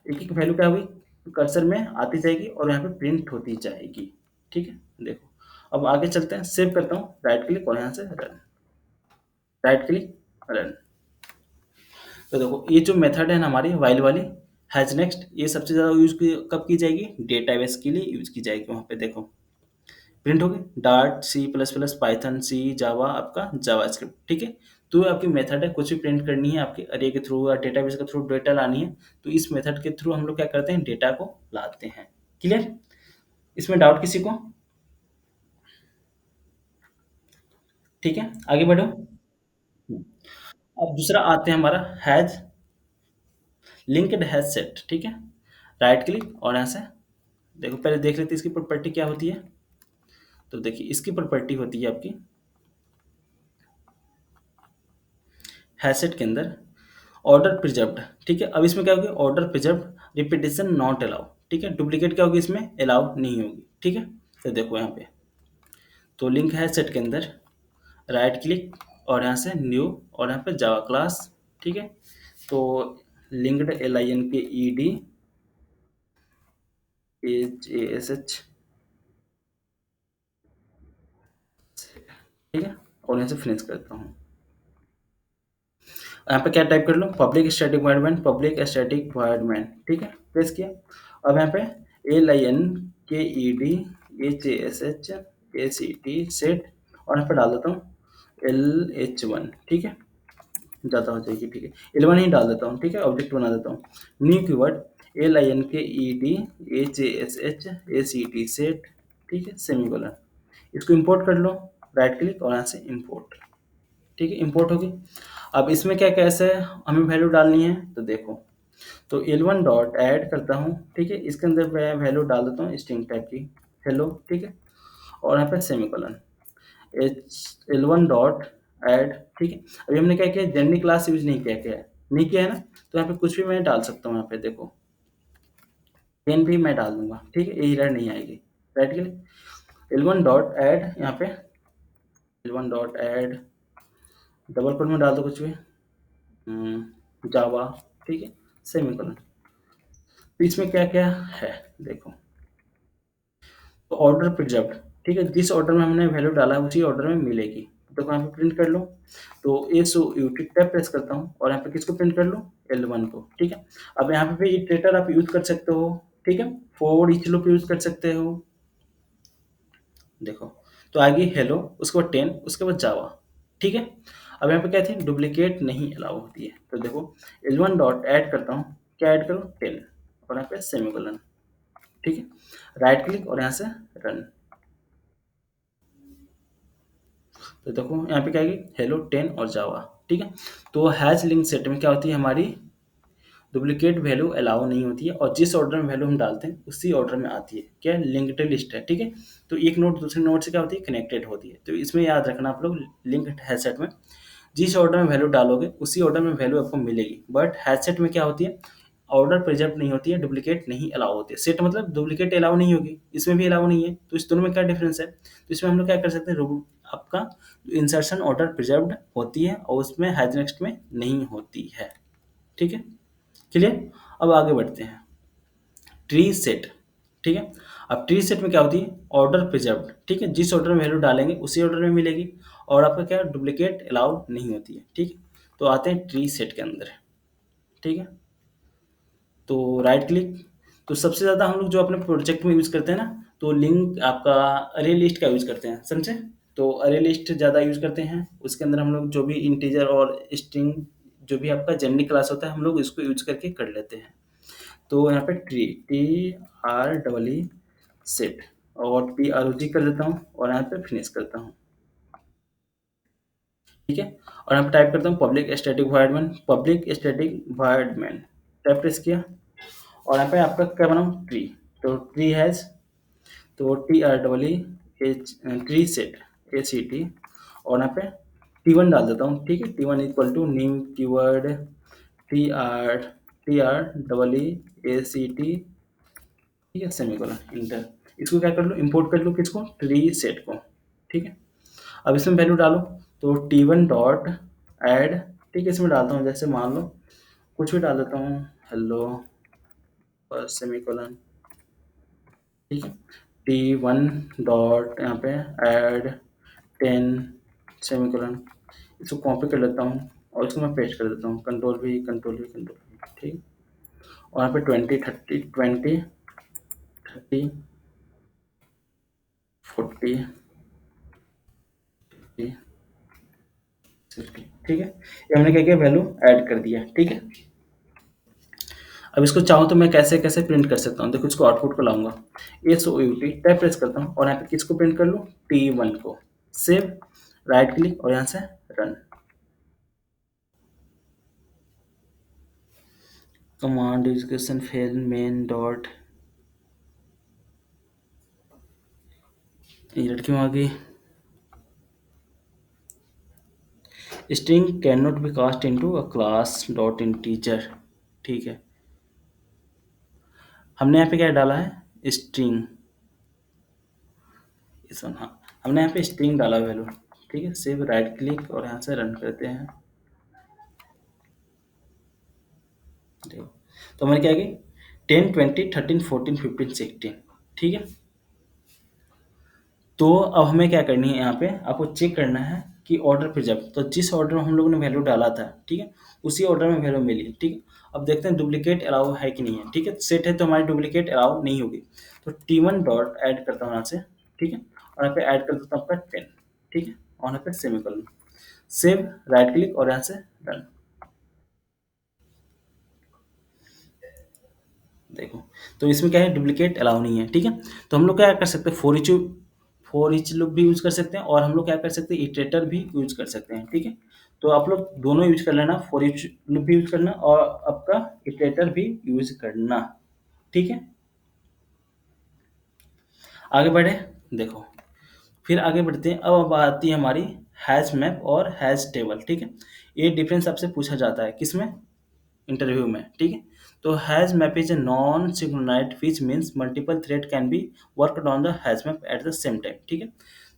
एक एक वैल्यू क्या होगी? कर्सर में आती जाएगी और यहाँ पे प्रिंट होती जाएगी। ठीक है। देखो अब आगे चलते हैं। सेव करता हूँ, राइट क्लिक और यहाँ से रन, राइट क्लिक, रन। तो देखो ये जो मेथड है ना हमारी वाइल वाली, हैज नेक्स्ट, ये सबसे ज़्यादा यूज कब की जाएगी? डेटाबेस के लिए यूज की जाएगी। वहाँ पे देखो प्रिंट होगी डार्ट C++, पाइथन, सी, जावा, आपका जावास्क्रिप्ट। ठीक है। तो ये आपकी मेथड है। कुछ भी प्रिंट करनी है आपके अरे के थ्रू या डेटाबेस के थ्रू डेटा लानी है, तो इस मेथड के थ्रू हम लोग क्या करते हैं? डेटा को लाते हैं। क्लियर? इसमें डाउट किसी को? ठीक है, आगे बढ़ो। अब दूसरा आते हैं हमारा हैज लिंक्ड हैज सेट। ठीक है। राइट क्लिक और यहाँ से देखो, पहले देख लेते हैं इसकी प्रॉपर्टी क्या होती है। तो देखिए इसकी प्रॉपर्टी होती है आपकी हैज सेट के अंदर ऑर्डर प्रिजर्व्ड। ठीक है। अब इसमें क्या होगी? Order preserved, repetition not allow. ठीक है। डुप्लीकेट क्या होगी? इसमें अलाउ नहीं होगी। ठीक है। तो देखो यहाँ पे, तो लिंक है सेट के अंदर, राइट क्लिक और यहाँ से न्यू और यहाँ पे जावा क्लास। ठीक है। तो लिंक्ड LINKED ठीक है। और यहाँ से फिनिश करता हूँ। यहाँ पे क्या टाइप कर लो? Public static environment, public static environment. ठीक है। प्रेस किया। अब यहाँ पे LINKEDHASH ACT सेट और यहाँ पे डाल देता हूँ LH1। ठीक है। ज़्यादा हो जाएगी, ठीक है। 11 ही डाल देता हूँ, ठीक है, ऑब्जेक्ट बना देता हूँ। न्यू कीवर्ड LINKEDHASH सेट, ठीक है, सेमीकोलन। इसको इंपोर्ट कर लो, राइट क्लिक और यहाँ से इंपोर्ट, ठीक है, इंपोर्ट होगी। अब इसमें क्या कैसे हमें वैल्यू डालनी है तो देखो, तो L1 डॉट ऐड करता हूँ, ठीक है, इसके अंदर मैं वैल्यू डाल देता हूँ स्ट्रिंग टाइप की हेलो, ठीक है, और यहाँ पे सेमीकोलन L1 डॉट ऐड, ठीक है। अभी हमने क्या किया, जनरल क्लास यूज नहीं किया है ना, तो यहाँ पे कुछ भी मैं डाल सकता हूँ। यहाँ पे देखो 10 भी मैं डाल दूंगा, ठीक है, ये एरर नहीं आएगी। Right click L1 dot add, यहाँ पे L1 dot add double coat में डाल दो कुछ भी, जावा, ठीक है, सेमीकोलन। तो इसमें क्या क्या है देखो, तो ऑर्डर प्रिजर्व्ड, ठीक है, जिस ऑर्डर में हमने वैल्यू डाला है उसी ऑर्डर में मिलेगी। तो यहाँ पे प्रिंट कर लो, तो SOUT टैब प्रेस करता हूँ और यहाँ पे किसको प्रिंट कर लो, L1 को, ठीक है। अब यहाँ पे भी इटरेटर आप यूज कर सकते हो, ठीक है, फॉर ईच लूप यूज कर सकते हो। देखो, तो आगे हेलो, उसके बाद 10, उसके बाद जावा, ठीक है। अब यहाँ पे क्या थी, डुप्लीकेट नहीं अलाउ होती है, तो देखो L1 डॉट ऐड करता हूँ, क्या ऐड करूँ, 10 और यहाँ पे सेमीकोलन, ठीक है, राइट क्लिक और यहाँ से रन। तो देखो यहाँ पे क्या आएगी, हेलो 10 और जावा, ठीक है। तो हैश लिंक सेट में क्या होती है, हमारी डुप्लीकेट वैल्यू अलाउ नहीं होती है, और जिस ऑर्डर में वैल्यू हम डालते हैं उसी ऑर्डर में आती है, क्या लिंक्ड लिस्ट है, ठीक है। तो एक नोड दूसरे नोड से क्या होती है, कनेक्टेड होती है। तो इसमें याद रखना आप लोग, लिंक्ड हैश सेट में जिस ऑर्डर में वैल्यू डालोगे उसी ऑर्डर में वैल्यू आपको मिलेगी। बट हैश सेट में क्या होती है, ऑर्डर प्रिजर्व नहीं होती है, डुप्लीकेट नहीं अलाउ होती है। सेट मतलब डुप्लीकेट अलाउ नहीं होगी, इसमें भी अलाउ नहीं है। तो इस दोनों में क्या डिफरेंस है, तो इसमें हम लोग क्या कर सकते हैं, आपका इंसर्शन ऑर्डर प्रिजर्व्ड होती है और उसमें हैज नेक्स्ट में नहीं होती है, ठीक है, क्लियर। अब आगे बढ़ते हैं, ट्री सेट, ठीक है। अब ट्री सेट में क्या होती है, ऑर्डर प्रिजर्व्ड, ठीक है, जिस ऑर्डर में वैल्यू डालेंगे उसी ऑर्डर में मिलेगी, और आपका क्या डुप्लीकेट अलाउ नहीं होती है, ठीक है। तो आते हैं ट्री सेट के अंदर, ठीक है। तो राइट क्लिक, तो सबसे ज़्यादा हम लोग जो अपने प्रोजेक्ट में यूज़ करते हैं ना, तो लिंक आपका अरे लिस्ट का यूज़ करते हैं, समझे। तो अरे लिस्ट ज़्यादा यूज़ करते हैं, उसके अंदर हम लोग जो भी इंटीजर और स्ट्रिंग, जो भी आपका जेनेरिक क्लास होता है, हम लोग इसको यूज करके कर लेते हैं। तो यहाँ पे TREE सेट और PROG कर देता हूँ और यहाँ पे फिनिश करता हूँ, ठीक है। और यहाँ पे टाइप करता हूँ public static void main, type press किया और यहाँ पे आपका क्या बनाऊँ, ट्री। तो ट्री हैज, तो TREE ट्री सेट ACT, और यहाँ पे T1 डाल देता हूँ, ठीक है। T1 equal to new keyword TREEACT, ठीक है, सेमीकोलन इंटर। इसको क्या कर लो, इंपोर्ट कर लो, किसको, ट्री सेट को, ठीक है। अब इसमें वैल्यू डालो, तो T1 डॉट ऐड, ठीक है, इसमें डालता हूँ, जैसे मान लो कुछ भी डाल देता हूँ, हेलो और सेमीकोलन, ठीक है। T1 डॉट यहाँ पे ऐड 10 सेमीकोलन, इसको कॉपी कर लेता हूँ और इसको मैं पेस्ट कर देता हूँ, कंट्रोल भी, ठीक। और यहाँ पे 20 30 40 60, ठीक है। ये हमने क्या किया, वैल्यू ऐड कर दिया, ठीक है। अब इसको चाहूँ तो मैं कैसे कैसे प्रिंट कर सकता हूँ, देखो इसको आउटपुट को लाऊंगा, SOUT टैब प्रेस करता हूँ और यहाँ पे किसको प्रिंट कर लूँ, T1 को, सेव, राइट क्लिक और यहाँ से run. Command education fail main dot, error क्यों आ गई, string can not be cast into a class dot integer, ठीक है। हमने यहाँ पे क्या डाला है, स्ट्रिंग, इस वन, हाँ, हमने यहाँ पे स्ट्रिंग डाला वैल्यू, ठीक है। सेव, राइट क्लिक और यहाँ से रन करते हैं, देखो तो हमारी क्या आ गई, 10 20 13 14 15 16, ठीक है। तो अब हमें क्या करनी है, यहाँ पे आपको चेक करना है कि ऑर्डर पे जब, तो जिस ऑर्डर में हम लोगों ने वैल्यू डाला था, ठीक है, उसी ऑर्डर में वैल्यू मिली, ठीक है। अब देखते हैं डुप्लीकेट अलाउ है कि नहीं है, ठीक है। सेट है तो हमारी डुप्लीकेट अलाउ नहीं होगी, तो T1 डॉट ऐड करता हूँ यहाँ से, ठीक है, और यहाँ पे ऐड कर देता हूँ आपका 10, ठीक है, और यहाँ पे सेमीकोलन, सेव, राइट क्लिक और यहाँ से रन। तो इसमें क्या है, डुप्लीकेट अलाउ नहीं है, ठीक है। तो हम लोग क्या कर सकते हैं, फोर ईच लूप भी यूज कर सकते हैं, और हम लोग क्या कर सकते हैं, इटरेटर भी यूज कर सकते हैं, ठीक है। तो आप लोग दोनों यूज कर लेना, फोर ईच लूप भी यूज करना और आपका इटरेटर भी यूज करना, ठीक है। आगे बढ़े, देखो, फिर आगे बढ़ते हैं। अब आती है हमारी हैश मैप और हैश टेबल, ठीक है। ये डिफरेंस आपसे पूछा जाता है किसमें, इंटरव्यू में, ठीक है। तो hash map is a non synchronized which means multiple thread can be worked on the hash map at the same time, ठीक है।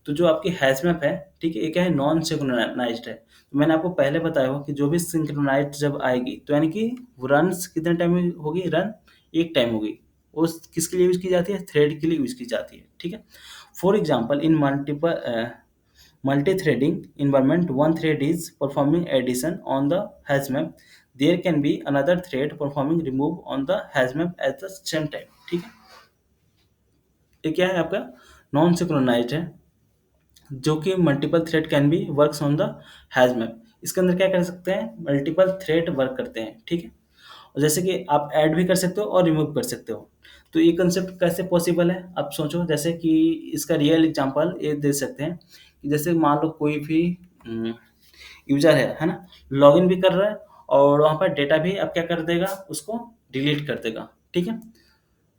तो जो आपकी हैश मैप है, ठीक है, ये क्या है, नॉन सिंक्रोनाइज्ड है। तो मैंने आपको पहले बताया हो कि जो भी सिंक्रोनाइज्ड जब आएगी तो यानी कि रन कितने टाइम में होगी, रन एक टाइम होगी। वो किसके लिए यूज की जाती है, थ्रेड के लिए यूज की जाती है, ठीक है। For example in multi-threading environment, one thread is performing addition on the hash map. There can be another thread performing remove on the hash map at the same time. ठीक है, ये क्या है आपका, नॉन सिंक्रोनाइज्ड है, जो कि multiple thread can B works on the hash map. इसके अंदर क्या कर सकते हैं, मल्टीपल थ्रेड वर्क करते हैं, ठीक है। और जैसे कि आप ऐड भी कर सकते हो और रिमूव कर सकते हो। तो ये कंसेप्ट कैसे पॉसिबल है, आप सोचो, जैसे कि इसका रियल एग्जांपल ये दे सकते हैं कि जैसे मान लो कोई भी यूजर है ना, लॉगिन भी कर रहा है और वहाँ पर डेटा भी अब क्या कर देगा, उसको डिलीट कर देगा, ठीक है।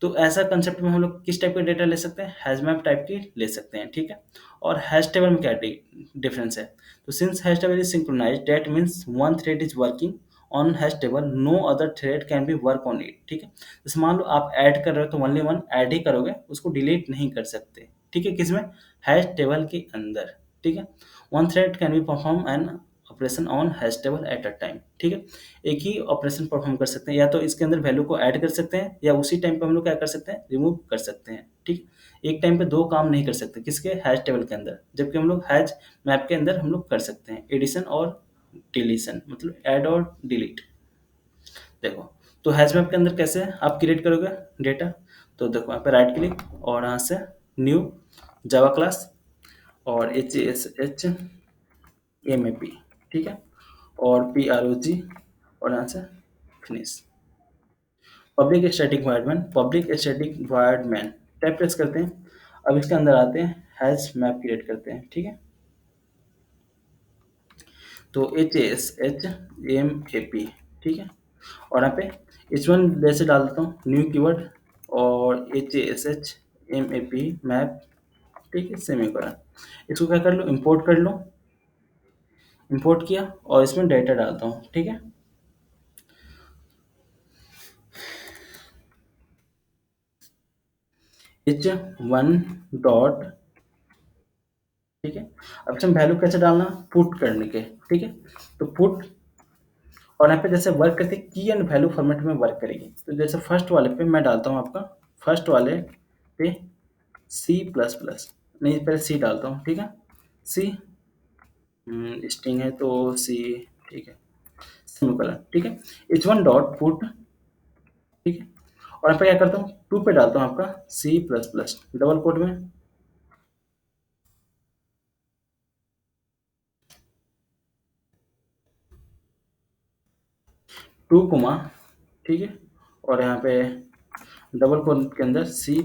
तो ऐसा कंसेप्ट में हम लोग किस टाइप का डेटा ले सकते हैं, हैश मैप टाइप की ले सकते हैं, ठीक है। और हैश टेबल में क्या डिफरेंस है, तो since hash table is synchronized that means one thread is working on hash table, no other thread can be work on it, ठीक है। जैसे मान लो आप ऐड कर रहे हो तो ओनली वन ऐड ही करोगे, उसको डिलीट नहीं कर सकते, ठीक है, किसमें, हैश टेबल के अंदर, ठीक है। One thread can be perform an operation on hash table at a time, ठीक है। एक ही ऑपरेशन परफॉर्म कर सकते हैं, या तो इसके अंदर वैल्यू को ऐड कर सकते हैं या उसी टाइम पे हम लोग क्या कर सकते हैं, रिमूव कर सकते हैं, ठीक है। एक टाइम पे दो काम नहीं कर सकते, किसके, हैश टेबल के अंदर, जबकि हम लोग हैश मैप के अंदर हम लोग कर सकते हैं एडिशन और डिलीशन, मतलब ऐड और डिलीट। देखो, तो हैश मैप के अंदर कैसे आप क्रिएट करोगे डेटा, तो देखो यहाँ पे राइट क्लिक और यहाँ से न्यू जावा क्लास और HASH MAP, ठीक है, और PROG और यहाँ से finish. Public static environment tab press करते हैं। अब इसके अंदर आते हैं, हैश मैप क्रिएट करते हैं, ठीक है। तो HASH MAP, ठीक है, और यहाँ पे H1 जैसे डाल देता हूँ न्यू कीवर्ड और HASH MAP मैप, ठीक है, सेमीकोलन। इसको क्या कर लो, इंपोर्ट कर लो, इंपोर्ट किया और इसमें डेटा डालता हूँ, ठीक है। H1 डॉट, ठीक है। अब इसमें वैल्यू कैसे डालना, पुट करने के, ठीक है। तो पुट, और यहाँ पे जैसे वर्क करते की एंड वैल्यू फॉर्मेट में वर्क करेगी। तो जैसे फर्स्ट वाले पे मैं डालता हूँ आपका, फर्स्ट वाले पे C++, नहीं पहले सी डालता हूँ, ठीक है, सी, स्ट्रिंग है तो सी, ठीक है, सेमीकोलन, ठीक है। H1 डॉट पुट, ठीक है, और यहाँ पे क्या करता हूँ, टू पे डालता हूँ आपका C++, डबल कोट में, टू कोमा, ठीक है, और यहाँ पे डबल कोट के अंदर C++,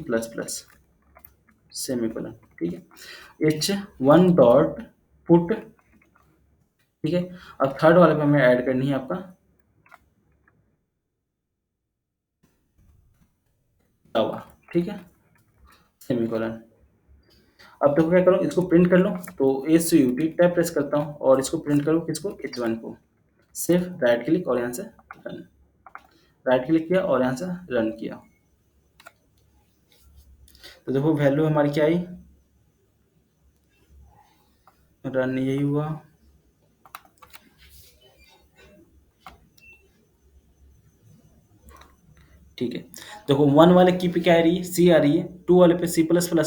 सेमीकोलन, ठीक है। H1 डॉट पुट, ठीक है। अब थर्ड वाले पे हमें ऐड करनी है आपका जावा, ठीक है, सेमीकोलन। अब देखो क्या करूँ, इसको प्रिंट कर लो, तो SUT टैब प्रेस करता हूँ और इसको प्रिंट करूँ, किसको, H1 को। सिर्फ राइट क्लिक और यहाँ से रन, राइट क्लिक किया और यहाँ से रन किया। तो देखो वैल्यू हमारी क्या आई, रन यही हुआ, ठीक है। देखो वन वाले की पे क्या आ रही है, सी आ रही है, टू वाले पे C++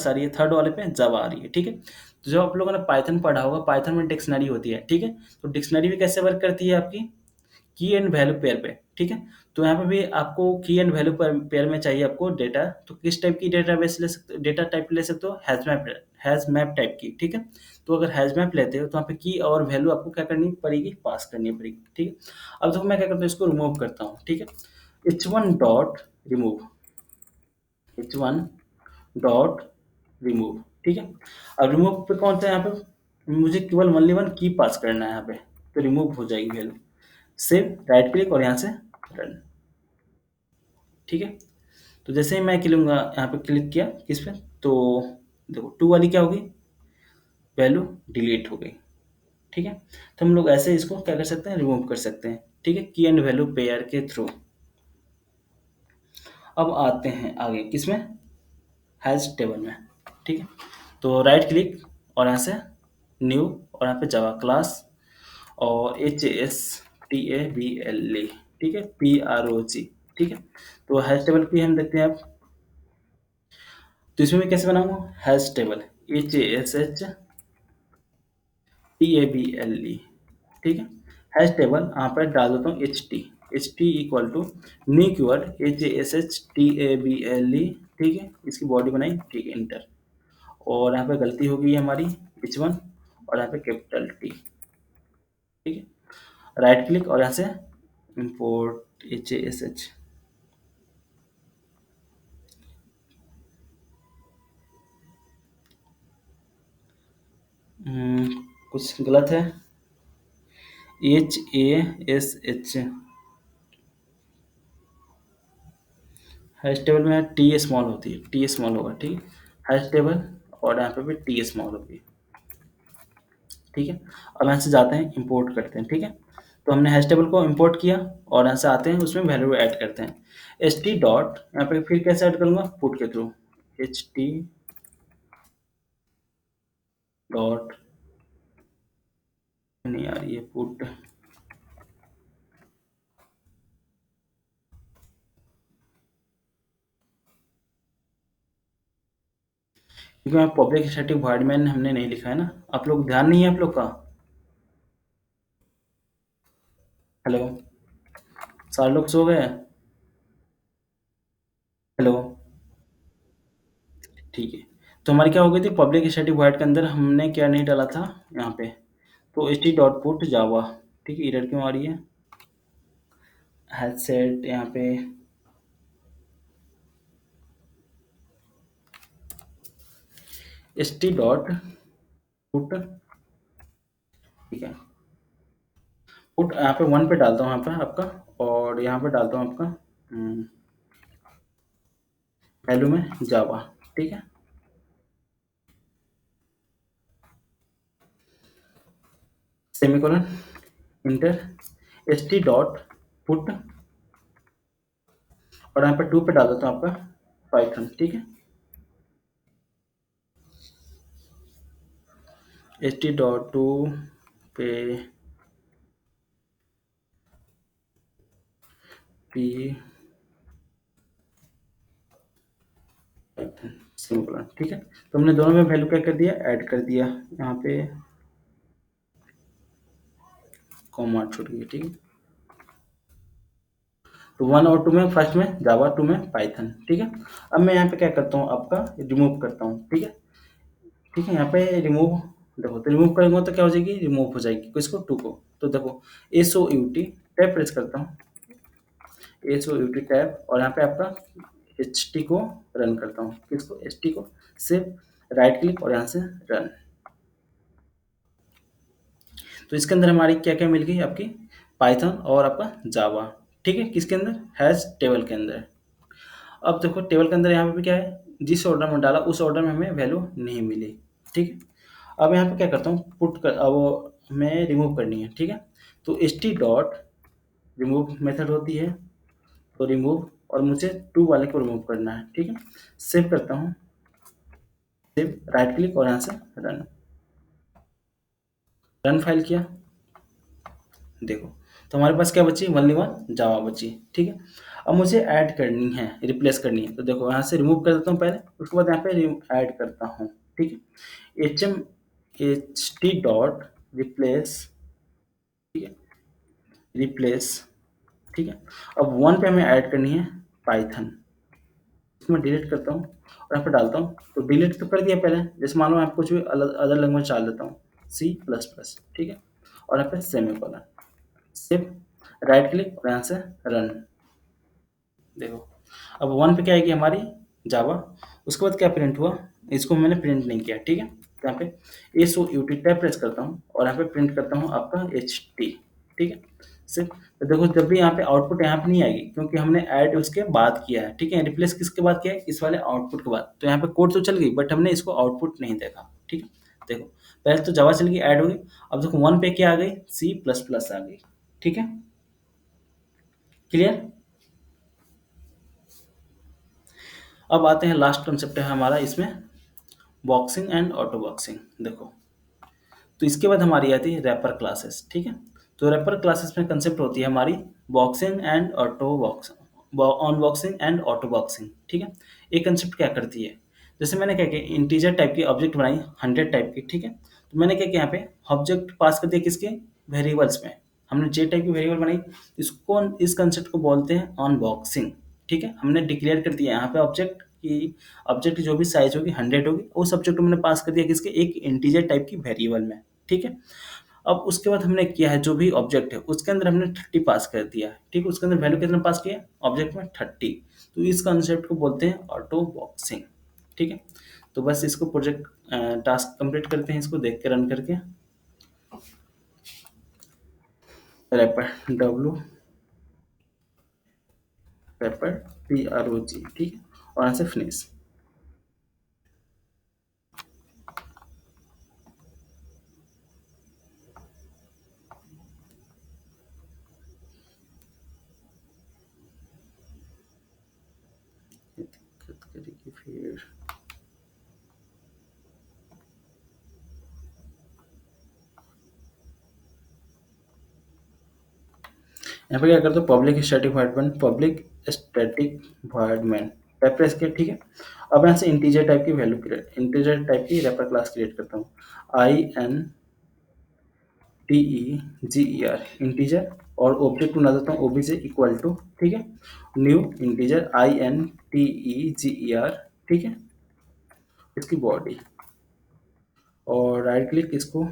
आ रही है, थर्ड वाले पे जावा आ रही है, ठीक है। तो जब आप लोगों ने पाइथन पढ़ा होगा, पाइथन में डिक्शनरी होती है, ठीक है। तो डिक्शनरी भी कैसे वर्क करती है आपकी, की एंड वैल्यू पेयर पे, ठीक है। तो यहाँ पे भी आपको की एंड वैल्यू पेयर में चाहिए आपको डेटा, तो किस टाइप की डेटा बेस ले सकते हो, डेटा टाइप ले सकते हो, हैश मैप टाइप की, ठीक है। तो अगर हैश मैप लेते हो तो यहाँ पे की और वैल्यू आपको क्या करनी पड़ेगी, पास करनी पड़ेगी, ठीक है। अब देखो मैं क्या करता हूँ, इसको रिमूव करता हूँ, ठीक है। H1 dot remove, h1 dot remove, ठीक है। अब रिमूव पे कौन सा, यहाँ पे मुझे केवल ओनली वन की पास करना है यहाँ पे, तो रिमूव हो जाएगी वैल्यू। सेव, राइट क्लिक और यहाँ से रन, ठीक है। तो जैसे ही मैं क्लिक यहाँ पे क्लिक किया किस पे, तो देखो टू वाली क्या होगी, वैल्यू डिलीट हो गई, ठीक है। तो हम लोग ऐसे इसको क्या कर सकते हैं, रिमूव कर सकते हैं, ठीक है, की एंड वैल्यू पेयर के थ्रू। अब आते हैं आगे किसमें, हैश टेबल में, ठीक है। तो राइट क्लिक और यहाँ से न्यू, और यहाँ पे जावा क्लास और HASTABLE, ठीक है, PROG, ठीक है। तो हैश टेबल की हम देखते हैं अब, तो इसमें मैं कैसे बनाऊंगा, हैश टेबल HASHTABLE, ठीक है। हैश टेबल यहाँ पर डाल देता हूँ HT equal to new keyword HASHTABLE, ठीक है। इसकी बॉडी बनाई, ठीक है, इंटर। और यहाँ पे गलती हो गई है हमारी H1, और यहाँ पे कैपिटल T, ठीक है। राइट क्लिक और यहाँ से इंपोर्ट HASH, कुछ गलत है, HASH, हैश टेबल में टी स्मॉल होती है, टी स्मॉल होगा, ठीक है, हैश टेबल, और यहाँ पे भी टी स्मॉल होगी, ठीक है। अब यहाँ से जाते हैं इंपोर्ट करते हैं, ठीक है। तो हमने हैश टेबल को इंपोर्ट किया, और यहाँ से आते हैं उसमें वैल्यू ऐड करते हैं, एच टी डॉट, यहाँ पे फिर कैसे ऐड करूँगा, पुट के थ्रू, एच टी डॉट, नहीं यार ये पुट, क्योंकि यहाँ पब्लिक स्टैटिक वॉइड मैन हमने नहीं लिखा है ना, आप लोग ध्यान नहीं है आप लोग का, हेलो, सारे लोग सो गए, हेलो, ठीक है। तो हमारी क्या हो गई थी, पब्लिक स्टैटिक वॉइड के अंदर हमने क्या नहीं डाला था यहाँ पे, तो एच टी डॉट पुट जावा, ठीक है, एरर क्यों आ रही है, हैज सेट यहाँ पे एच टी डॉट पुट, ठीक है, पुट यहाँ पे वन पे डालता हूँ यहाँ पे आपका, और यहाँ पे डालता हूँ आपका वैल्यू में जावा, ठीक है, semicolon, inter, H T dot put, और यहाँ पे टू पे डाल देता हूँ आपका पाइथन, ठीक है, एच टी डॉट टू पे पी पाइथन सेमीकोलन, ठीक है। तो हमने दोनों में वैल्यू क्या कर दिया, ऐड कर दिया, यहाँ पे कॉमा छूट गई, ठीक है। तो वन और टू में, फर्स्ट में जावा, टू में पाइथन, ठीक है। अब मैं यहाँ पे क्या करता हूँ, आपका रिमूव करता हूँ, ठीक है, ठीक है। यहाँ पे रिमूव, देखो तो रिमूव करेंगे तो क्या हो जाएगी, रिमूव हो जाएगी, किसको, टू को। तो देखो SOUT टैब प्रेस करता हूँ, SOUT टैब, और यहाँ पे आपका HT को रन करता हूँ, किसको, HT को, सेव, राइट क्लिक और यहाँ से रन। तो इसके अंदर हमारी क्या क्या मिल गई, आपकी पाइथन और आपका जावा, ठीक है, किसके अंदर, हैश टेबल के अंदर। अब देखो टेबल के अंदर यहाँ पे भी क्या है, जिस ऑर्डर में डाला उस ऑर्डर में हमें वैल्यू नहीं मिली, ठीक है। अब यहाँ पे क्या करता हूँ, पुट कर, अब हमें रिमूव करनी है, ठीक है। तो H T dot remove method होती है, तो रिमूव, और मुझे टू वाले को रिमूव करना है, ठीक है। सेव करता हूँ, सेव, राइट क्लिक और यहाँ से रन, रन फाइल किया, देखो तो हमारे पास क्या बची, ओनली वन जावा बची, ठीक है। अब मुझे ऐड करनी है, रिप्लेस करनी है, तो देखो यहाँ से रिमूव कर देता हूँ पहले, उसके बाद यहाँ पे ऐड करता हूँ, ठीक है, HT डॉट रिप्लेस, ठीक है, रिप्लेस, ठीक है। अब वन पे हमें ऐड करनी है पाइथन, इसमें डिलीट करता हूँ और यहाँ पे डालता हूँ, तो डिलीट तो कर दिया पहले, जैसे मान लो मैं कुछ भी अदर लैंग्वेज डाल देता हूँ, C++, ठीक है, और यहाँ पे सेमीकोलन, सेव, राइट क्लिक और यहाँ से रन, देखो अब वन पे क्या आएगी हमारी, जावा। उसके बाद क्या प्रिंट हुआ, इसको मैंने प्रिंट नहीं किया, ठीक है। यहाँ पे S O U T tab press करता हूँ और यहाँ पे प्रिंट करता हूँ आपका एच टी, ठीक है। सिर्फ तो देखो जब भी यहाँ पे आउटपुट यहाँ पे नहीं आएगी क्योंकि हमने ऐड उसके बाद किया है, ठीक है। रिप्लेस किसके बाद किया है, इस वाले आउटपुट के बाद। तो यहाँ पे कोड तो चल गई बट हमने इसको आउटपुट नहीं देखा, ठीक है। देखो पहले तो जावा चल गई, ऐड हो गई। अब देखो वन पे क्या आ गई, सी प्लस प्लस आ गई, ठीक है। क्लियर। अब आते हैं लास्ट कंसेप्ट है हमारा इसमें, बॉक्सिंग एंड ऑटो बॉक्सिंग। देखो तो इसके बाद हमारी आती है रैपर क्लासेस, ठीक है। तो रैपर क्लासेस में कंसेप्ट होती है हमारी boxing and auto boxing, on boxing and auto boxing, ठीक है। एक कंसेप्ट क्या करती है, जैसे मैंने क्या किया, इंटीजर टाइप की ऑब्जेक्ट बनाई 100 टाइप की, ठीक है। तो मैंने क्या किया, यहाँ पे ऑब्जेक्ट पास कर दिया किसके, वेरिएबल्स में। हमने जे टाइप की वेरिएबल बनाई, इसको इस कंसेप्ट को बोलते हैं ऑन बॉक्सिंग, ठीक है। हमने डिक्लेयर कर दिया यहाँ पे ऑब्जेक्ट की, ऑब्जेक्ट की जो भी साइज होगी 100 होगी, उस ऑब्जेक्ट को मैंने पास कर दिया किसके, एक इंटीजर टाइप की वेरिएबल में, ठीक है। अब उसके बाद हमने किया है जो भी ऑब्जेक्ट है उसके अंदर हमने 30 पास कर दिया है, ठीक है। उसके अंदर वैल्यू कितना पास किया, ऑब्जेक्ट में 30। तो इस कंसेप्ट को बोलते हैं ऑटो बॉक्सिंग, ठीक है। तो बस इसको प्रोजेक्ट टास्क कंप्लीट करते हैं, इसको देख के रन करके। रैपर डब्लू, रैपर PROG, ठीक है। और यहाँ से फिनिश। दिक्कत करेगी फिर। यहाँ पे क्या करते हो, public static void main, public static void main type press किया, ठीक है। अब यहाँ से इंटीजर टाइप की वैल्यू क्रिएट, इंटीजर टाइप की रैपर क्लास क्रिएट करता हूँ, INTEGER इंटीजर। और ऑब्जेक्ट बना देता हूँ OBJ इक्वल टू, ठीक है, न्यू इंटीजर INTEGER, ठीक है। इसकी बॉडी और राइट क्लिक इसको,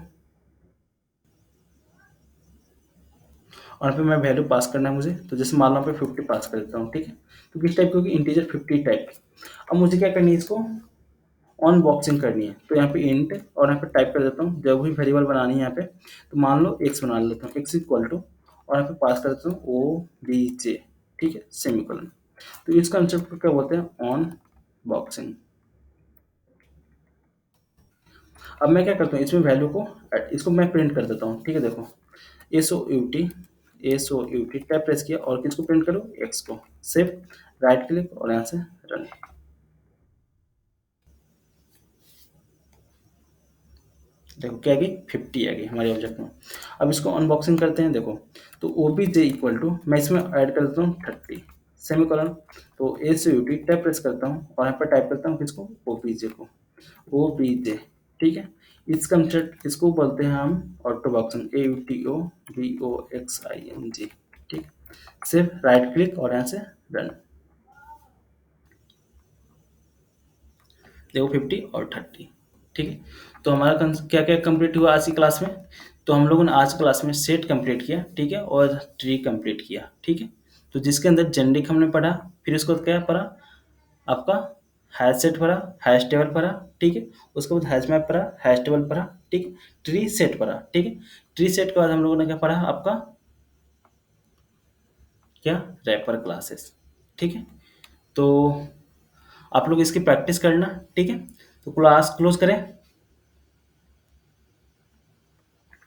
और फिर मैं वैल्यू पास करना है मुझे, तो जैसे मान लो पे 50 पास कर देता हूँ, ठीक है। तो किस टाइप की होगी, इंटीजर 50 टाइप की। अब मुझे क्या करनी है, इसको ऑन बॉक्सिंग करनी है। तो यहाँ पे इंट और यहाँ पे टाइप कर देता हूँ जब भी वेरिएबल बनानी है यहाँ पे। तो मान लो एक्स बना लेता हूँ, एक्स इक्वल टू, और यहाँ पे पास कर देता हूँ OBJ, ठीक है, सेमीकोलन। तो इस कंसेप्ट को क्या बोलते हैं, ऑन बॉक्सिंग। अब मैं क्या करता हूँ, इसमें वैल्यू को, इसको मैं प्रिंट कर देता हूँ, ठीक है। देखो SOUT टैप प्रेस किया और किसको प्रिंट करो, एक्स को। सेव, राइट क्लिक और यहाँ से रन। देखो क्या आ गई, 50 आ गई हमारे ऑब्जेक्ट में। अब इसको अनबॉक्सिंग करते हैं। देखो तो OBJ इक्वल टू, मैं इसमें ऐड कर देता हूँ 30 सेमीकोलन। तो SOUT टैप प्रेस करता हूँ और यहाँ पर टाइप करता हूँ किसको, OBJ को, OBJ, ठीक है। इस कंसेप्ट, इसको बोलते हैं हम ऑटो बॉक्सिंग, AUTOBOXING, ठीक। सिर्फ राइट क्लिक और यहाँ से रन। देखो 50 और 30, ठीक है। तो हमारा क्या क्या कंप्लीट हुआ आज की क्लास में। तो हम लोगों ने आज की क्लास में सेट कंप्लीट किया, ठीक है, और ट्री कंप्लीट किया, ठीक है। तो जिसके अंदर जेनेरिक हमने पढ़ा, फिर उसको क्या पढ़ा, आपका हैश सेट पढ़ा, हैश टेबल पढ़ा, ठीक है। उसके बाद हैश मैप पढ़ा, हैश टेबल पढ़ा, ठीक है। ट्री सेट पढ़ा, ठीक है। ट्री सेट के बाद हम लोगों ने क्या पढ़ा, आपका क्या, रैपर क्लासेस, ठीक है। तो आप लोग इसकी प्रैक्टिस करना, ठीक है। तो क्लास क्लोज करें।